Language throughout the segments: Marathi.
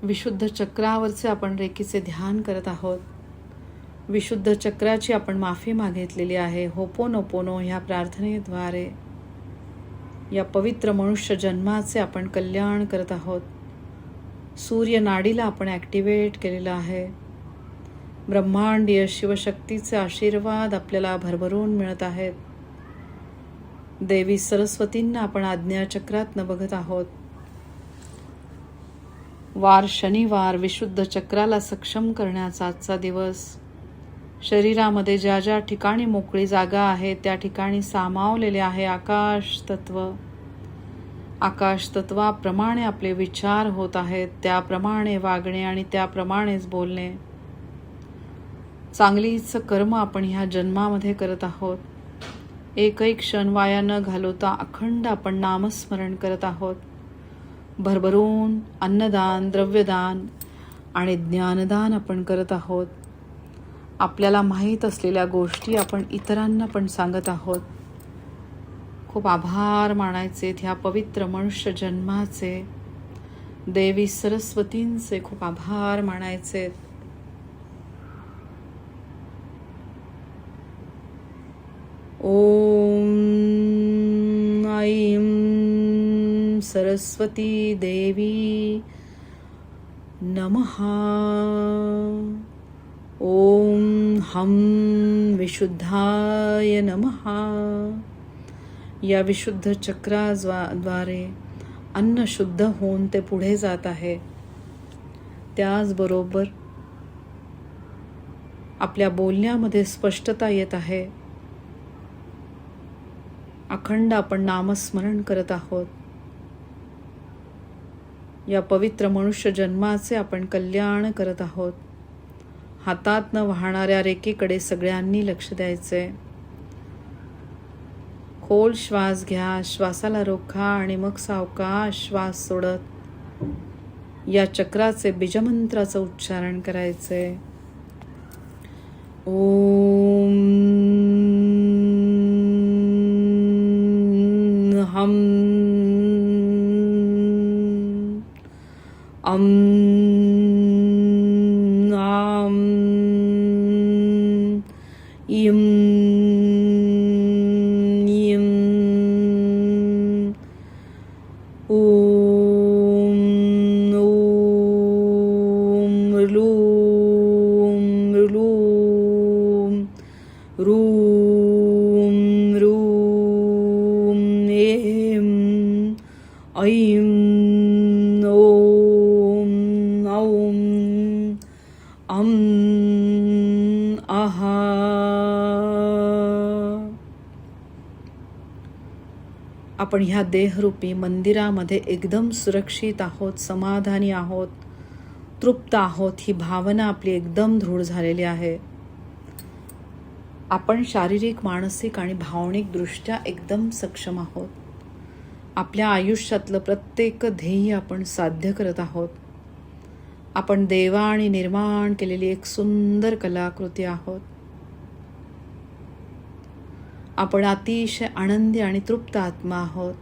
विशुद्ध चक्रावरचे आपण रेकीचे ध्यान करत आहोत. विशुद्ध चक्राची आपण माफी मागितलेली आहे. होपोनोपोनो ह्या प्रार्थनेद्वारे या पवित्र मनुष्य जन्माचे आपण कल्याण करत आहोत. सूर्य नाडीला आपण ॲक्टिवेट केलेलं आहे. ब्रह्मांडीय शिवशक्तीचे आशीर्वाद आपल्याला भरभरून मिळत आहेत. देवी सरस्वतींना आपण आज्ञाचक्रातनं बघत आहोत. वार शनिवार विशुद्ध चक्राला सक्षम करण्याचा आजचा दिवस. शरीरामध्ये ज्या ज्या ठिकाणी मोकळी जागा आहे त्या ठिकाणी सामावलेले आहे आकाश तत्व. आकाश तत्वाप्रमाणे आपले विचार होत आहेत, त्याप्रमाणे वागणे आणि त्याप्रमाणेच बोलणे. चांगलीच कर्म आपण ह्या जन्मामध्ये करत आहोत. एकही क्षण वाया न घालवता अखंड आपण नामस्मरण करत आहोत. भरभरून अन्नदान, द्रव्यदान आणि ज्ञानदान आपण करत आहोत. आपल्याला माहीत असलेल्या गोष्टी आपण इतरांना पण सांगत आहोत. खूप आभार मानायचे ह्या पवित्र मनुष्य जन्माचे. देवी सरस्वतींचे खूप आभार मानायचे. ओम ऐं सरस्वती देवी नमः. ओम हम विशुद्धाय नमः. या विशुद्ध चक्राद्वारे अन्न शुद्ध होऊन ते पुढे जात आहे. त्याचबरोबर आपल्या बोलण्यामध्ये स्पष्टता येत आहे. अखंड आपण नामस्मरण करत आहोत. या पवित्र मनुष्य जन्माचे आपण कल्याण करत आहोत. हातातनं वाहणाऱ्या रेकेकडे सगळ्यांनी लक्ष द्यायचे. खोल श्वास घ्या, श्वासाला रोखा आणि मग सावकाश श्वास सोडत या चक्राचे बीजमंत्राचं उच्चारण करायचे. ओम हम अम आम इम इम ओम ओम लूम लूम रूम रूम एम ऐं ओम औम अम आहा. आपण ह्या देहरूपी मंदिरामध्ये एकदम सुरक्षित आहोत, समाधानी आहोत, तृप्त आहोत. ही भावना आपली एकदम दृढ झालेली आहे. आपण शारीरिक, मानसिक आणि भावनिक दृष्ट्या एकदम सक्षम आहोत. आपल्या आयुष्यातलं प्रत्येक ध्येय आपण साध्य करत आहोत. आपण देवाने निर्माण केलेली एक सुंदर कलाकृती आहोत. आपण अतिशय आनंदी आणि तृप्त आत्मा आहोत.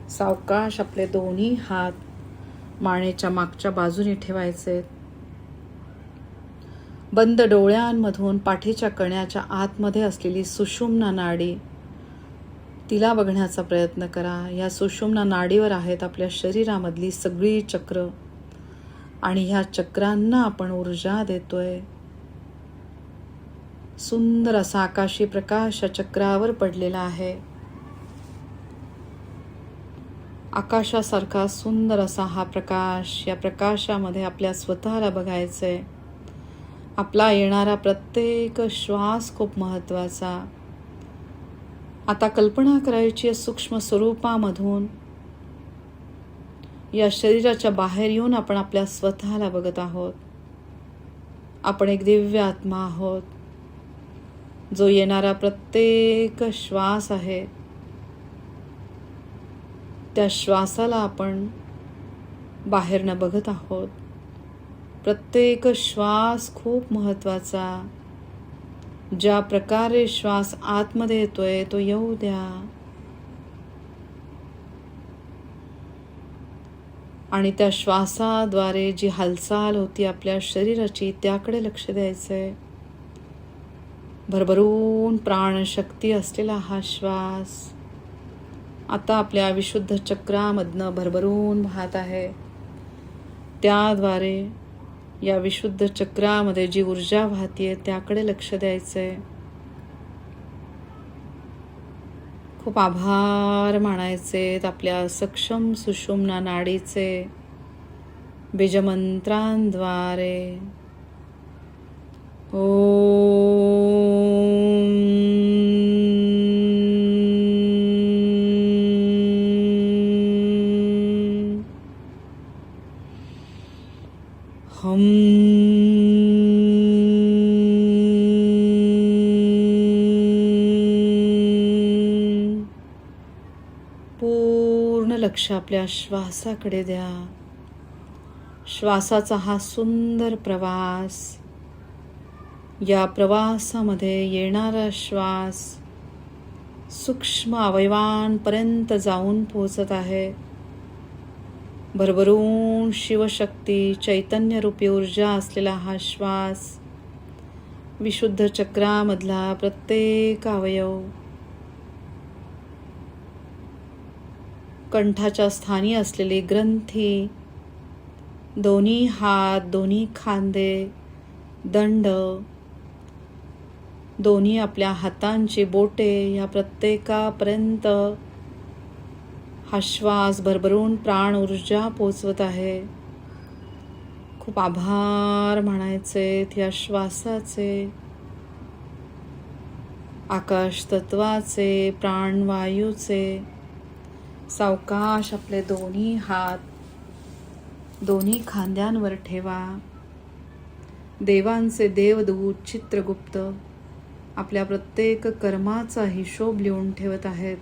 सावकाश आपले दोन्ही हात मानेच्या मागच्या बाजूने ठेवायचे. बंद डोळ्यांमधून पाठीच्या कण्याच्या आतमध्ये असलेली सुषुम्ना नाडी तिला बघण्याचा प्रयत्न करा. या सुषुम्ना नाडीवर आहेत आपल्या शरीरामधली सगळी चक्र आणि ह्या चक्रांना आपण ऊर्जा देतोय. सुंदर असा आकाशी प्रकाश या चक्रावर पडलेला आहे. आकाशासारखा सुंदर असा हा प्रकाश. या प्रकाशामध्ये आपल्या स्वतःला बघायचंय. आपला येणारा प्रत्येक श्वास खूप महत्त्वाचा. आता कल्पना करायची सूक्ष्म स्वरूपामधून या शरीराच्या बाहेर येऊन आपण आपल्या स्वतःला बघत आहोत. आपण एक दिव्य आत्मा आहोत. जो येणारा प्रत्येक श्वास आहे त्या श्वासाला आपण बाहेरनं बघत आहोत. प्रत्येक श्वास खूप महत्त्वाचा. ज्या प्रकारे श्वास आतमध्ये येतोय तो येऊ द्या. आणि त्या श्वासाद्वारे जी हालचाल होती आपल्या शरीराची त्याकडे लक्ष द्यायचंय. भरभरून प्राणशक्ती असलेला हा श्वास आता आपल्या विशुद्ध चक्रामधनं भरभरून वाहत आहे. त्याद्वारे या विशुद्ध चक्रामध्ये जी ऊर्जा वाहतीये त्याकडे लक्ष द्यायचंय. खूप आभार मानायचे आपल्या सक्षम सुषुम्ना नाडीचे बीजमंत्रांद्वारे. हम पूर्ण लक्ष आपल्या श्वासाकडे द्या. श्वासाचा हा सुंदर प्रवास, या प्रवासामध्ये येणारा श्वास सूक्ष्म अवयवांपर्यंत जाऊन पोहोचत आहे. भरभरून शिवशक्ती चैतन्यरूपी ऊर्जा असलेला हा श्वास विशुद्ध चक्रामधला प्रत्येक अवयव, कंठाच्या स्थानी असलेली ग्रंथी, दोन्ही हात, दोन्ही खांदे, दंड, दोन्ही आपल्या हातांची बोटे, या प्रत्येकापर्यंत हा श्वास भरभरून प्राण ऊर्जा पोचवत आहे. खूप आभार म्हणायचे या श्वासाचे, आकाश तत्वाचे, प्राणवायूचे. सावकाश आपले दोन्ही हात दोन्ही खांद्यांवर ठेवा. देवांचे देवदूत चित्रगुप्त आपल्या प्रत्येक कर्माचा हिशोब लिहून ठेवत आहेत.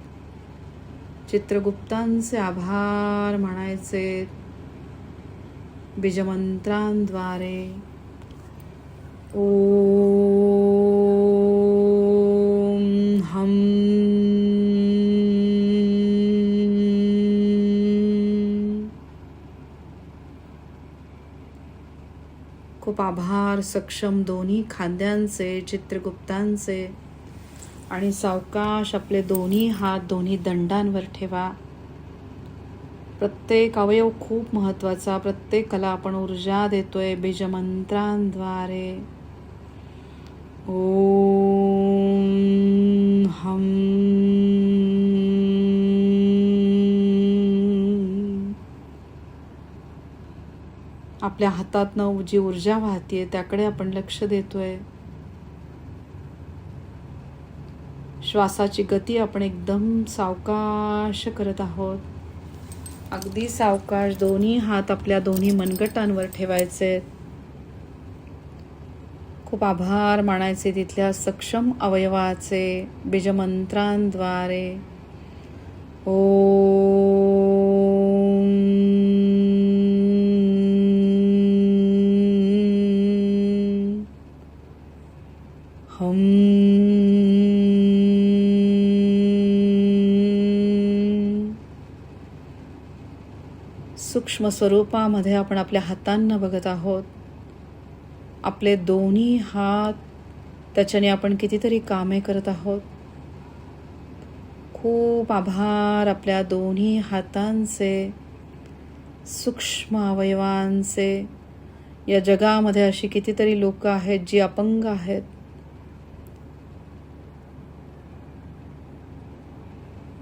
चित्रगुप्तांचे आभार मानायचे बीजमंत्रांद्वारे. ओम हम खूप आभार सक्षम दोन्ही खांद्यांचे, चित्रगुप्तांचे. आणि सावकाश आपले दोन्ही हात दोन्ही दंडांवर ठेवा. प्रत्येक अवयव खूप महत्त्वाचा, प्रत्येकाला आपण ऊर्जा देतोय बीजमंत्रांद्वारे. ओम हम आपल्या हातातनं जी ऊर्जा वाहतीये त्याकडे आपण लक्ष देतोय. श्वासाची गती आपण एकदम सावकाश करत आहोत. अगदी सावकाश दोन्ही हात आपल्या दोन्ही मनगटांवर ठेवायचे. खूप आभार मानायचे तिथल्या सक्षम अवयवाचे बीजमंत्रांद्वारे. हम सूक्ष्म स्वरूपामध्ये आपण आपल्या हातांना बघत आहोत. आपले दोन्ही हात, त्याच्याने आपण कितीतरी कामे करत आहोत. खूप आभार आपल्या दोन्ही हातांचे, सूक्ष्म अवयवांचे. या जगामध्ये अशी कितीतरी लोक आहेत जी अपंग आहेत.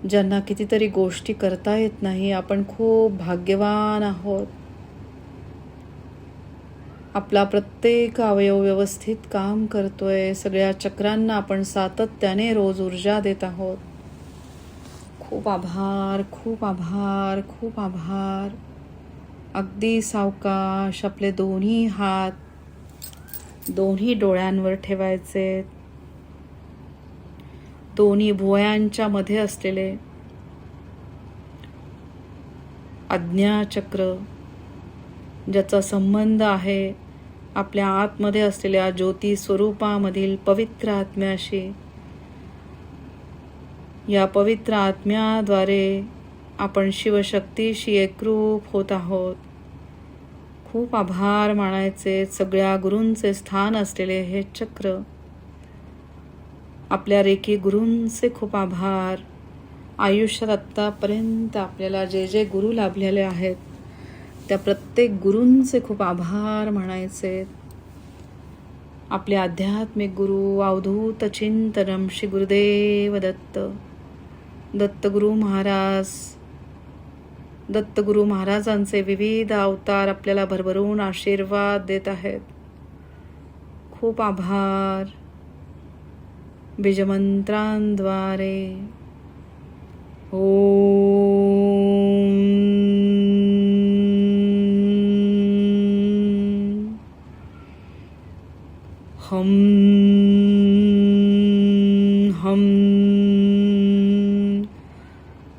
ज्यांना कितीतरी गोष्टी करता येत नाही. आपण खूप भाग्यवान आहोत. आपला प्रत्येक अवयव व्यवस्थित काम करतोय. सगळ्या चक्रांना आपण सातत्याने रोज ऊर्जा देत आहोत. खूप आभार, खूप आभार, खूप आभार. अगदी सावकाश आपले दोन्ही हात दोन्ही डोळ्यांवर ठेवायचे. दोन्ही भुवयांच्या मध्ये असलेले आज्ञाचक्र, ज्याचा संबंध आहे आपल्या आतमध्ये असलेल्या ज्योती स्वरूपामधील पवित्र आत्म्याशी. या पवित्र आत्म्याद्वारे आपण शिवशक्तीशी एकरूप होत आहोत. खूप आभार मानायचे. सगळ्या गुरूंचे स्थान असलेले हे चक्र, आपल्या रेकी गुरूंचे खूप आभार. आयुष्यात आत्तापर्यंत आपल्याला जे जे गुरु लाभलेले आहेत त्या प्रत्येक गुरूंचे खूप आभार मानायचे. आपले आध्यात्मिक गुरु अवधूत चिंतनम श्री गुरुदेव दत्त, दत्तगुरु महाराज, दत्तगुरु महाराजांचे विविध अवतार आपल्याला भरभरून आशीर्वाद देत आहेत. खूप आभार. बीजमंत्रांद्वारे हम हम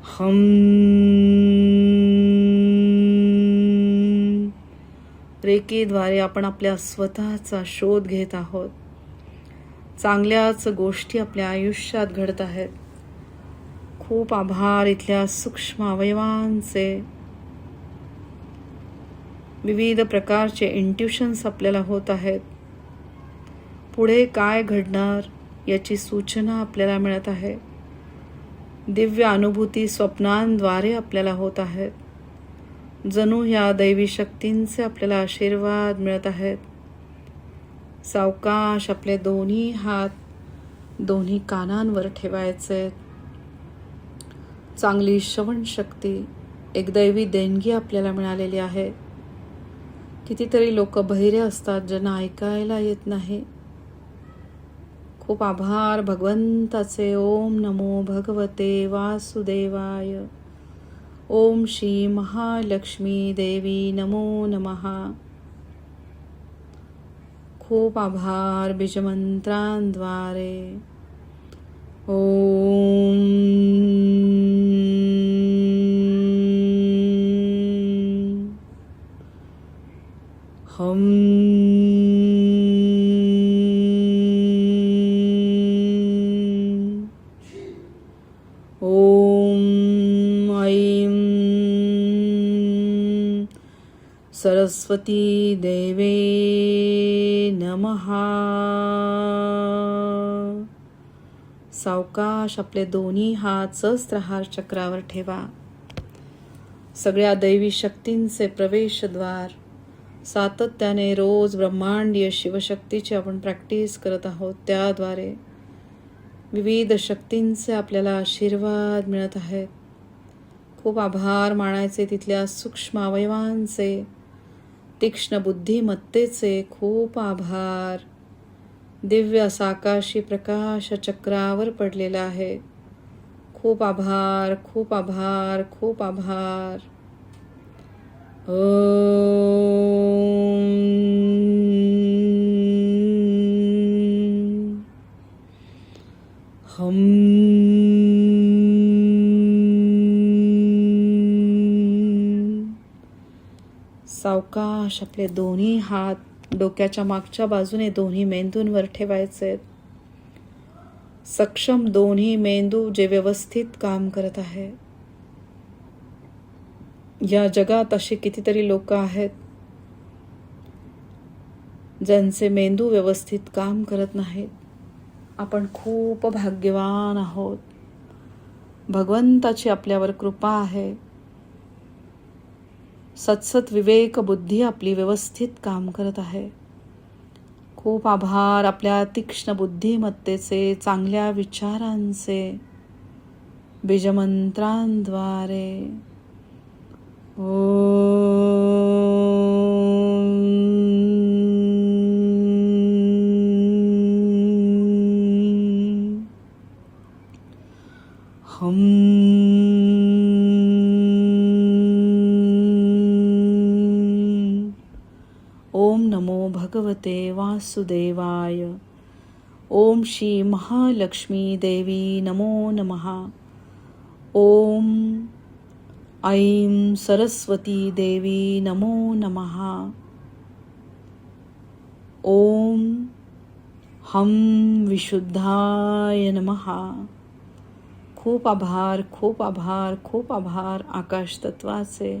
हम. रेकीद्वारे आपण आपल्या स्वतःचा शोध घेत आहोत. चांगल्याच गोष्टी आपल्या आयुष्यात घडत आहेत. खूप आभार. इथल्या सूक्ष्म अवयवांचे विविध प्रकारचे इंट्युशन्स आपल्याला होत आहेत. पुढे काय घडणार याची सूचना आपल्याला मिळत आहे. दिव्य अनुभूती स्वप्नांद्वारे आपल्याला होत आहेत. जणू ह्या दैवी शक्तींचे आपल्याला आशीर्वाद मिळत आहेत. सावकाश आपले दोन्ही हात दोन्ही कानांवर ठेवायचे. चांगली श्रवण शक्ती, एक दैवी देणगी आपल्याला मिळालेली आहे. कितीतरी लोक बहिरे असतात ज्यांना ऐकायला येत नाही. खूप आभार भगवंताचे. ओम नमो भगवते वासुदेवाय. ओम श्री महालक्ष्मी देवी नमो नमः. खूप आभार. बीजमंत्रांद्वारे ओम हम ओम ऐं सरस्वती देवे नमः. सावकाश आपले दोन्ही हात सहस्त्रहार चक्रावर ठेवा. सगळ्या दैवी शक्तींचे प्रवेशद्वार. सातत्याने रोज ब्रह्मांडीय शिवशक्तीची आपण प्रॅक्टिस करत आहोत. त्याद्वारे विविध शक्तींचे आपल्याला आशीर्वाद मिळत आहेत. खूप आभार मानायचे. तिथल्या सूक्ष्म अवयवांचे, तीक्ष्ण बुद्धिमत्तेचे खूप आभार. दिव्य असा आकाशी प्रकाश चक्रावर पडलेला आहे. खूप आभार. खूप आभार. खूप आभार. हम सावकाश आपले दोन्ही हात डोक्याच्या मागच्या बाजूने दोन्ही मेंदूंवर ठेवायचे. सक्षम दोन्ही मेंदू जे व्यवस्थित काम करत आहे. या जगात असे कितीतरी लोक आहेत ज्यांचे मेंदू व्यवस्थित काम करत नाहीत. आपण खूप भाग्यवान आहोत. भगवंताची आपल्यावर कृपा आहे. सत्सत विवेक बुद्धी आपली व्यवस्थित काम करत आहे. खूप आभार. आपल्या तीक्ष्ण बुद्धिमत्तेचे, चांगल्या विचारांचे, बीजमंत्रांद्वारे हम ओम नमो भगवते वासुदेवाय. ओम श्री महालक्ष्मी देवी नमो नमः. ओम ऐं सरस्वती देवी नमो नमः. ओम हम विशुद्धाय नमः. खूप आभार, खूप आभार, खूप आभार आकाश तत्वाचे.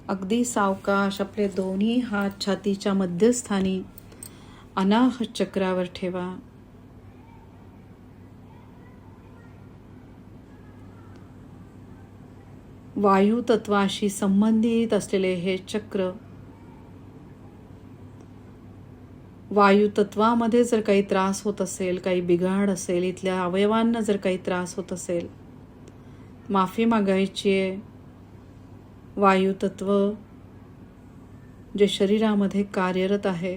अगदी सावकाश आपले दोन्ही हात छातीच्या मध्यस्थानी अनाहत चक्रावर ठेवा. वायू तत्वाशी संबंधित असलेले हे चक्र, वायू तत्वामध्ये जर काही त्रास होत असेल, काही बिघाड असेल, इथल्या अवयवांना जर काही त्रास होत असेल, माफी मागायची आहे. वायू तत्व जे शरीरामध्ये कार्यरत आहे,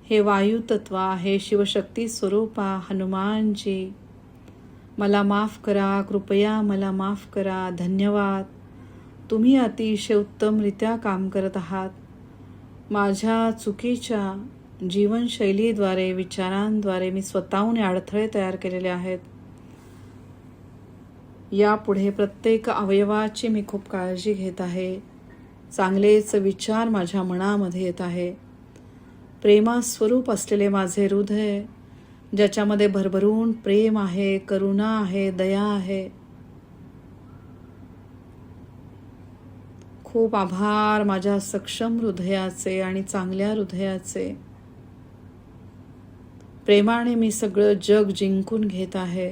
हे वायू तत्व आहे. शिवशक्ती स्वरूपा हनुमानजी, मला माफ करा, कृपया मला माफ करा, धन्यवाद. तुम्ही अतिशय उत्तमरित्या काम करत आहात. माझ्या चुकीच्या जीवनशैलीद्वारे, विचारांद्वारे मी स्वतःहून अडथळे तयार केलेले आहेत. यापुढे प्रत्येक अवयवाची मी खूप काळजी घेत आहे. चांगलेच विचार माझ्या मनामध्ये येत आहे. प्रेमस्वरूप असलेले माझे हृदय, ज्याच्यामध्ये भरभरून प्रेम आहे, करुणा आहे, दया आहे. खूप आभार माझ्या सक्षम हृदयाचे आणि चांगल्या हृदयाचे. प्रेमाने मी सगळं जग जिंकून घेत आहे.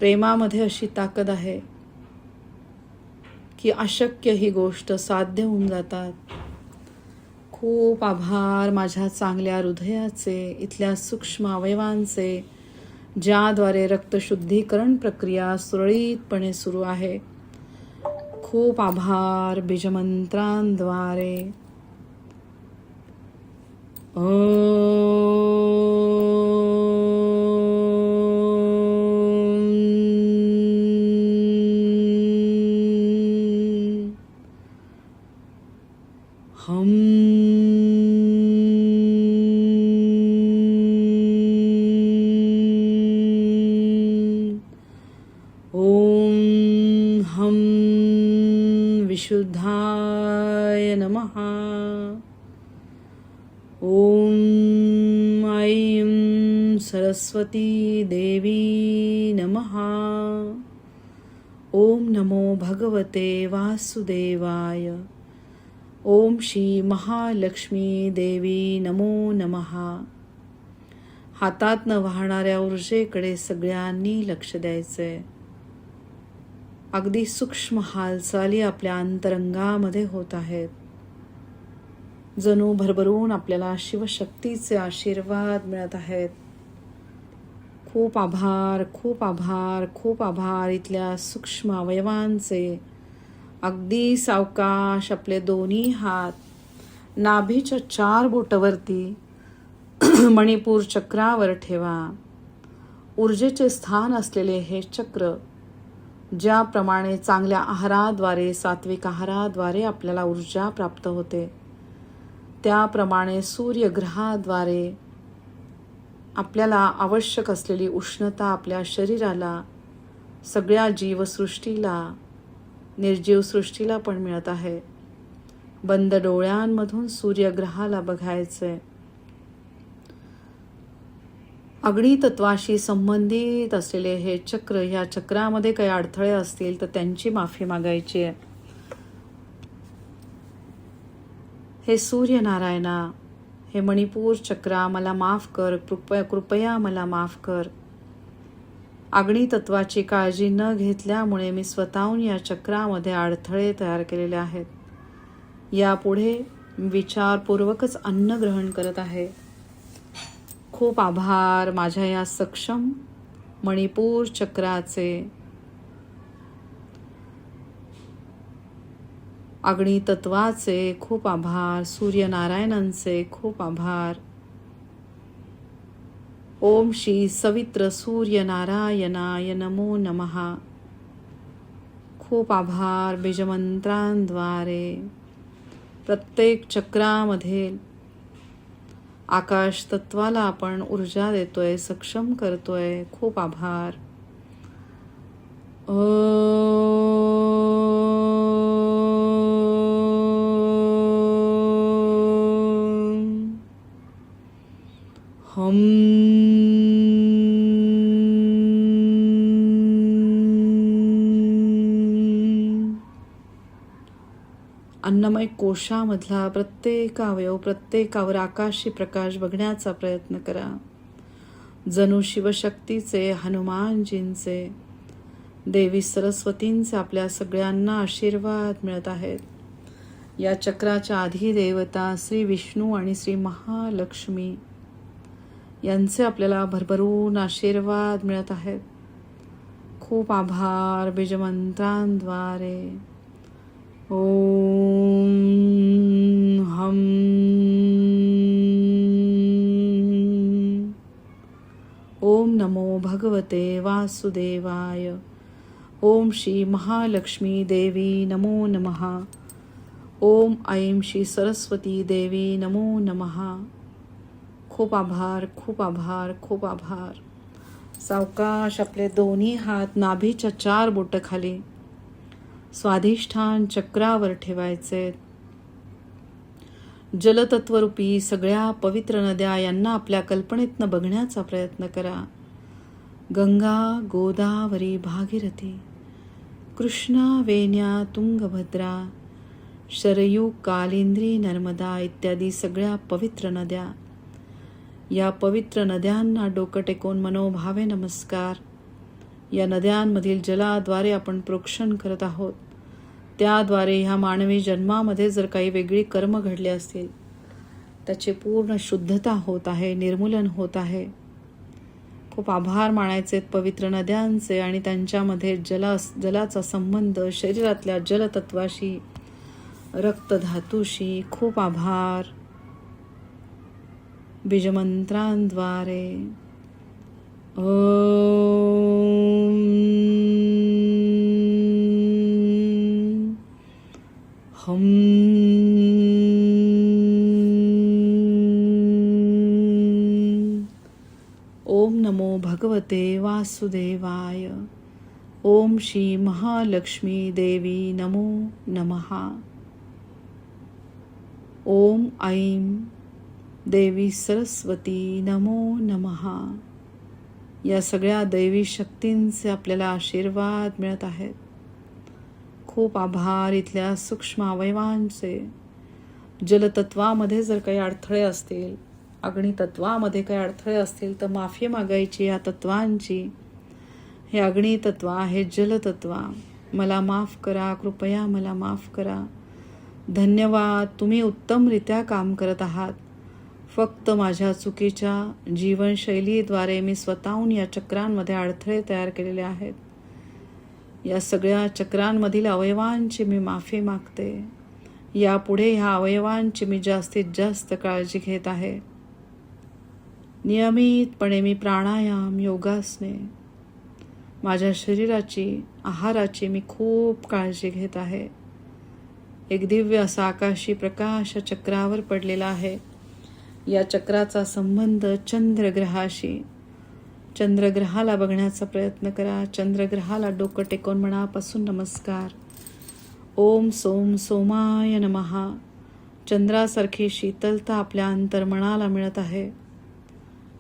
प्रेमामध्ये अशी ताकद आहे की अशक्य ही गोष्ट साध्य होऊन जातात. खूप आभार माझ्या चांगल्या हृदयाचे, इथल्या सूक्ष्म अवयवांचे, ज्याद्वारे रक्तशुद्धीकरण प्रक्रिया सुरळीतपणे सुरू आहे. खूप आभार बीजमंत्रांद्वारे. हम ओम हम विशुद्धाय नमः. ओम ऐं सरस्वती देवी नमः. ओम नमो भगवते वासुदेवाय. ओम श्री महालक्ष्मी देवी नमो नमः. हातातनं वाहणाऱ्या ऊर्जेकडे सगळ्यांनी लक्ष द्यायचंय. अगदी सूक्ष्म हालचाली आपल्या अंतरंगामध्ये होत आहेत. जणू भरभरून आपल्याला शिवशक्तीचे आशीर्वाद मिळत आहेत. खूप आभार, खूप आभार, खूप आभार इथल्या सूक्ष्म अवयवांचे. अगदी सावकाश आपले दोन्ही हात नाभीच्या 4 बोटावरती मणिपूर चक्रावर ठेवा. ऊर्जेचे स्थान असलेले हे चक्र, ज्याप्रमाणे चांगल्या आहाराद्वारे, सात्विक आहाराद्वारे आपल्याला ऊर्जा प्राप्त होते, त्याप्रमाणे सूर्यग्रहाद्वारे आपल्याला आवश्यक असलेली उष्णता आपल्या शरीराला, सगळ्या जीवसृष्टीला, निर्जीव सृष्टीला पण मिळत आहे. बंद डोळ्यांमधून सूर्यग्रहाला बघायचंय. अग्नितत्वाशी संबंधित असलेले हे चक्र, ह्या चक्रामध्ये काही अडथळे असतील तर त्यांची माफी मागायची आहे. हे सूर्यनारायणा, हे मणिपूर चक्रा, मला माफ कर, कृपया मला माफ कर. अग्नितत्वाची काळजी न घेतल्यामुळे मी स्वतःहून या चक्रामध्ये अडथळे तयार केलेले आहेत. यापुढे विचारपूर्वकच अन्न ग्रहण करत आहे. खूप आभार माझ्या या सक्षम मणिपूर चक्राचे. अग्नितत्वाचे खूप आभार. सूर्यनारायणांचे खूप आभार. ओम श्री सवित्र सूर्यनारायणाय नमो नमः. खूप आभार बीजमंत्रांद्वारे. प्रत्येक चक्रामध्ये आकाश तत्वाला आपण ऊर्जा देतोय, सक्षम करतोय. खूप आभार. हम अन्नमय कोशामधला प्रत्येक अवयव, प्रत्येकावर आकाशी प्रकाश बघण्याचा प्रयत्न करा. जणू शिवशक्तीचे, हनुमानजींचे, देवी सरस्वतींचे आपल्या सगळ्यांना आशीर्वाद मिळत आहेत. या चक्राच्या अधिदेवता श्री विष्णू आणि श्री महालक्ष्मी यांचे आपल्याला भरभरून आशीर्वाद मिळत आहेत. खूप आभार. बीजमंत्रांद्वारे ओम हम ओम नमो भगवते वासुदेवाय. ओम श्री महालक्ष्मी देवी नमो नमः. ओम ऐं श्री सरस्वती देवी नमो नमः. खूप आभार, खूप आभार, खूप आभार. सावकाश आपले दोन्ही हात नाभीच्या 4 बोटं खाली स्वाधिष्ठान चक्रावर ठेवायचे. जलतत्वरूपी सगळ्या पवित्र नद्या यांना आपल्या कल्पनेतनं बघण्याचा प्रयत्न करा. गंगा, गोदावरी, भागीरथी, कृष्णा, वेण्या, तुंगभद्रा, शरयू, कालिंदी, नर्मदा इत्यादी सगळ्या पवित्र नद्या. या पवित्र नद्यांना डोकं टेकून मनोभावे नमस्कार. या नद्यांमधील जलाद्वारे आपण प्रोक्षण करत आहोत. त्याद्वारे ह्या मानवी जन्मामध्ये जर काही वेगळी कर्म घडले असतील त्याची पूर्ण शुद्धता होत आहे, निर्मूलन होत आहे. खूप आभार मानायचे पवित्र नद्यांचे आणि त्यांच्यामध्ये जलाचा संबंध शरीरातल्या जलतत्वाशी, रक्तधातूशी. खूप आभार. बीजमंत्रांद्वारे ओम हम ओम नमो भगवते वासुदेवाय. ओम श्री महालक्ष्मी देवी नमो नमः. ओम ऐं देवी सरस्वती नमो नमः. या सगळ्या दैवी शक्तींचे आपल्याला आशीर्वाद मिळत आहेत. खूप आभार. इथल्या सूक्ष्म अवयवांचे. जलतत्वामध्ये जर काही अडथळे असतील, अग्नितत्वामध्ये काही अडथळे असतील तर माफी मागायची या तत्वांची. हे अग्नितत्वा, हे जलतत्वा, मला माफ करा, कृपया मला माफ करा. धन्यवाद, तुम्ही उत्तमरित्या काम करत आहात. फक्त माझ्या चुकीच्या जीवनशैलीद्वारे मी स्वतःहून या चक्रांमध्ये अडथळे तयार केलेले आहेत. या सगळ्या चक्रांमधील अवयवांची मी माफी मागते. यापुढे ह्या अवयवांची मी जास्तीत जास्त काळजी घेत आहे. नियमितपणे मी प्राणायाम, योगासने, माझ्या शरीराची, आहाराची मी खूप काळजी घेत आहे. एक दिव्य असा आकाशी प्रकाश चक्रावर पडलेला आहे. या चक्राचा संबंध चंद्रग्रहाशी. चंद्रग्रहाला बघण्याचा प्रयत्न करा. चंद्रग्रहाला डोकं टेकून मनापासून नमस्कार. ओम सोम सोमाय नमः. चंद्रासारखी शीतलता आपल्या अंतर्मनाला मिळत आहे.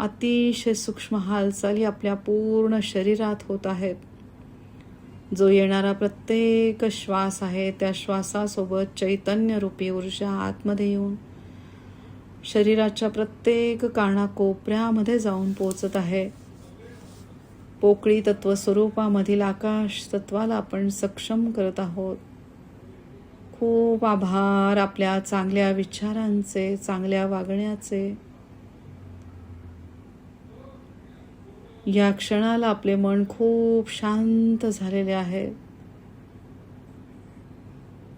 अतिशय सूक्ष्म हालचाली आपल्या पूर्ण शरीरात होत आहेत. जो येणारा प्रत्येक श्वास आहे त्या श्वासासोबत चैतन्यरूपी ऊर्जा आतमध्ये येऊन शरीराच्या प्रत्येक कानाकोपऱ्यामध्ये जाऊन पोचत आहे. पोकळी तत्व स्वरूपामधील आकाश तत्वाला आपण सक्षम करत आहोत. खूप आभार आपल्या चांगल्या विचारांचे, चांगल्या वागण्याचे. या क्षणाला आपले मन खूप शांत झालेले आहे.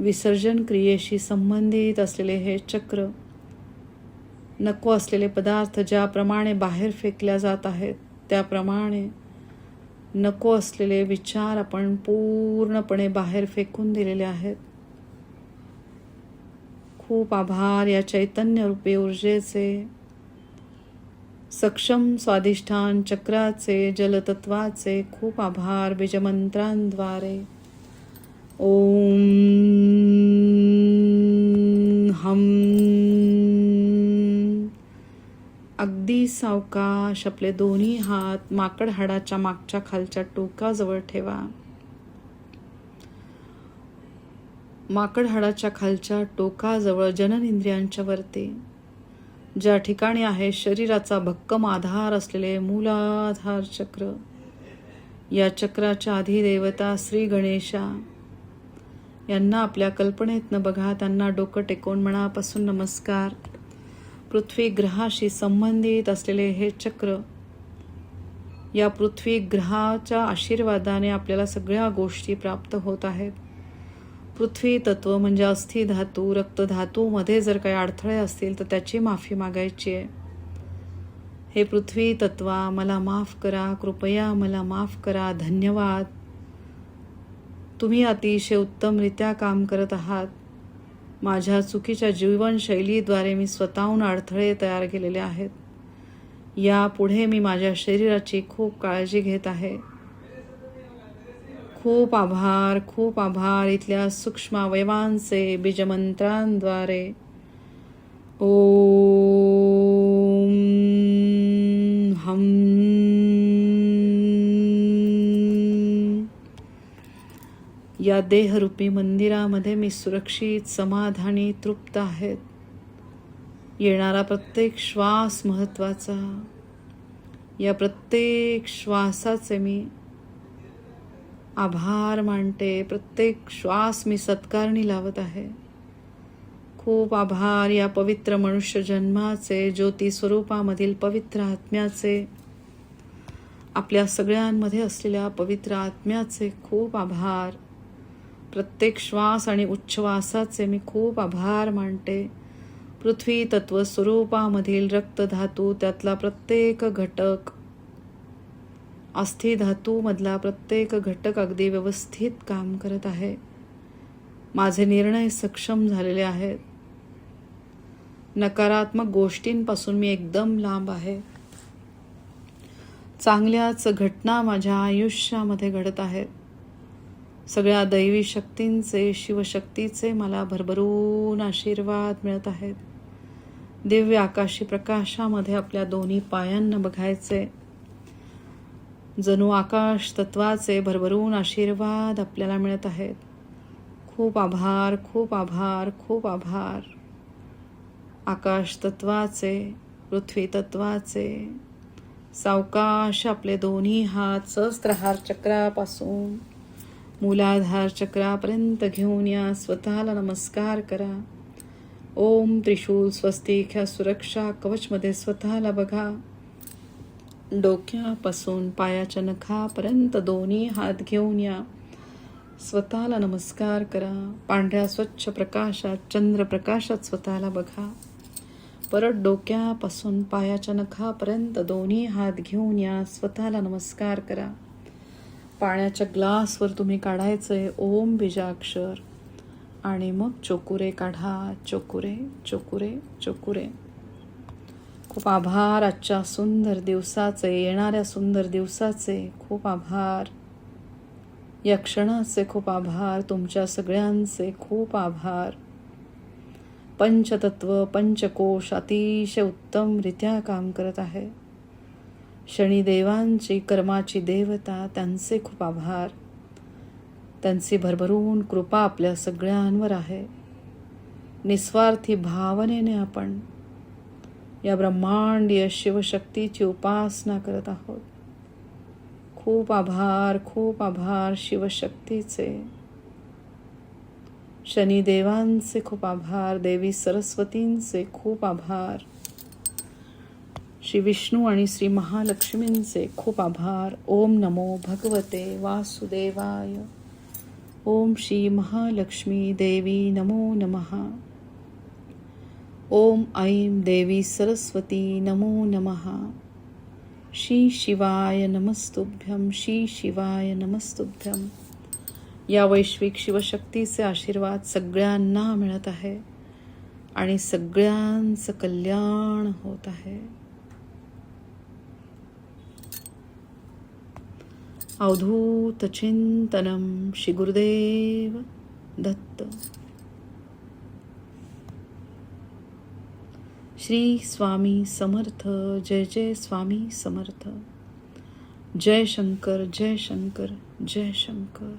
विसर्जन क्रियेशी संबंधित असलेले हे चक्र, नको असलेले पदार्थ ज्याप्रमाणे बाहेर फेकल्या जात आहेत त्याप्रमाणे नको असलेले विचार आपण पूर्णपणे बाहेर फेकून दिलेले आहेत. खूप आभार या चैतन्यरूपी ऊर्जेचे, सक्षम स्वाधिष्ठान चक्राचे, जलतत्वाचे. खूप आभार. बीजमंत्रांद्वारे ओम हम. अगदी सावकाश आपले दोन्ही हात माकड हाडाच्या मागच्या खालच्या टोकाजवळ ठेवा. माकड हाडाच्या खालच्या टोकाजवळ जननेंद्रियांच्या वरती ज्या ठिकाणी आहे शरीराचा भक्कम आधार असलेले मूलाधार चक्र, या चक्राच्या अधिदेवता श्री गणेशा यांना आपल्या कल्पनेतनं बघा. त्यांना डोकं टेकवून मनापासून नमस्कार. पृथ्वी ग्रहाशी संबंधित असलेले हे चक्र, या पृथ्वी ग्रहाच्या आशीर्वादाने आपल्याला सगळ्या गोष्टी प्राप्त होत आहेत. पृथ्वी तत्व म्हणजे अस्थि धातू, रक्त धातूमध्ये जर काही अडथळे असतील तर त्याची माफी मागायची आहे. हे पृथ्वी तत्वा मला माफ करा, कृपया मला माफ करा, धन्यवाद. तुम्ही अतिशय उत्तमरित्या काम करत आहात. माझ्या चुकीच्या जीवनशैलीद्वारे मी स्वतःहून अडथळे तयार केलेले आहेत. यापुढे मी माझ्या शरीराची खूप काळजी घेत आहे. खूप आभार, खूप आभार. इथल्या सूक्ष्म अवयवांचे बीजमंत्रांद्वारे ओम हम या देहरूपी मंदिरामध्ये मी सुरक्षित, समाधानी, तृप्त आहेत. येणारा प्रत्येक श्वास महत्त्वाचा. या प्रत्येक श्वासाचे मी आभार मानते. प्रत्येक श्वास मी सत्कारणी लावत आहे. खूप आभार. या पवित्र मनुष्य जन्माचे, ज्योती स्वरूपामधील पवित्र आत्म्याचे, आपल्या सगळ्यांमध्ये असलेल्या पवित्र आत्म्याचे खूप आभार. प्रत्येक श्वास आणि उच्छ्वासाचे मी खूप आभार मानते. पृथ्वी तत्व स्वरूपामधील रक्तधातू, त्यातला प्रत्येक घटक, अस्थि धातूमधला प्रत्येक घटक अगदी व्यवस्थित काम करत आहे. माझे निर्णय सक्षम झालेले आहेत. नकारात्मक गोष्टींपासून मी एकदम लांब आहे. चांगल्याच घटना माझ्या आयुष्यामध्ये घडत आहेत. सगळ्या दैवी शक्तींचे, शिवशक्तीचे मला भरभरून आशीर्वाद मिळत आहेत. दिव्य आकाशी प्रकाशामध्ये आपल्या दोन्ही पायांना बघायचे. जणू आकाश तत्वाचे भरभरून आशीर्वाद आपल्याला मिळत आहेत. खूप आभार, खूप आभार, खूप आभार. आकाश तत्वाचे, पृथ्वी तत्वाचे. सावकाश आपले दोन्ही हात सहस्त्रहार चक्रापासून मूलाधार चक्रापर्यंत घेऊन या. स्वतःला नमस्कार करा. ओम त्रिशूल स्वस्तिक ह्या सुरक्षा कवचमध्ये स्वतःला बघा. डोक्यापासून पायाच्या नखापर्यंत दोन्ही हात घेऊन या. स्वतःला नमस्कार करा. पांढऱ्या स्वच्छ प्रकाशात, चंद्रप्रकाशात स्वतःला बघा. परत डोक्यापासून पायाच्या नखापर्यंत दोन्ही हात घेऊन या. स्वतःला नमस्कार करा. पाण्याच्या ग्लासवर तुम्ही काढायचंय ओम बीजाक्षर आणि मग चोकुरे काढा. चोकुरे, चोकुरे, चोकुरे. खूप आभार आजच्या सुंदर दिवसाचे, येणाऱ्या सुंदर दिवसाचे खूप आभार. या क्षणाचे खूप आभार. तुमच्या सगळ्यांचे खूप आभार. पंचतत्व, पंचकोश अतिशय उत्तमरित्या काम करत आहे. शनिदेवांची, कर्माची देवता, त्यांचे खूप आभार. त्यांची भरभरून कृपा आपल्या सगळ्यांवर आहे. निस्वार्थी भावनेने आपण या ब्रह्मांडीय शिवशक्तीची उपासना करत आहोत. खूप आभार, खूप आभार शिवशक्तीचे. शनिदेवांचे खूप आभार. देवी सरस्वतींचे खूप आभार. श्री विष्णू आणि श्री महालक्ष्मींचे खूप आभार. ओम नमो भगवते वासुदेवाय. ओम श्री महालक्ष्मी देवी नमो नमः. ओम ऐं देवी सरस्वती नमो नमः. श्री शिवाय नमस्तुभ्यं. श्री शिवाय नमस्तुभ्यं. या वैश्विक शिवशक्तीचे आशीर्वाद सगळ्यांना मिळत आहे आणि सगळ्यांचं कल्याण होत आहे. अवधूत चिंतनम. श्री गुरुदेव दत्त. श्री स्वामी समर्थ. जय जय स्वामी समर्थ. जय शंकर, जय शंकर, जय शंकर.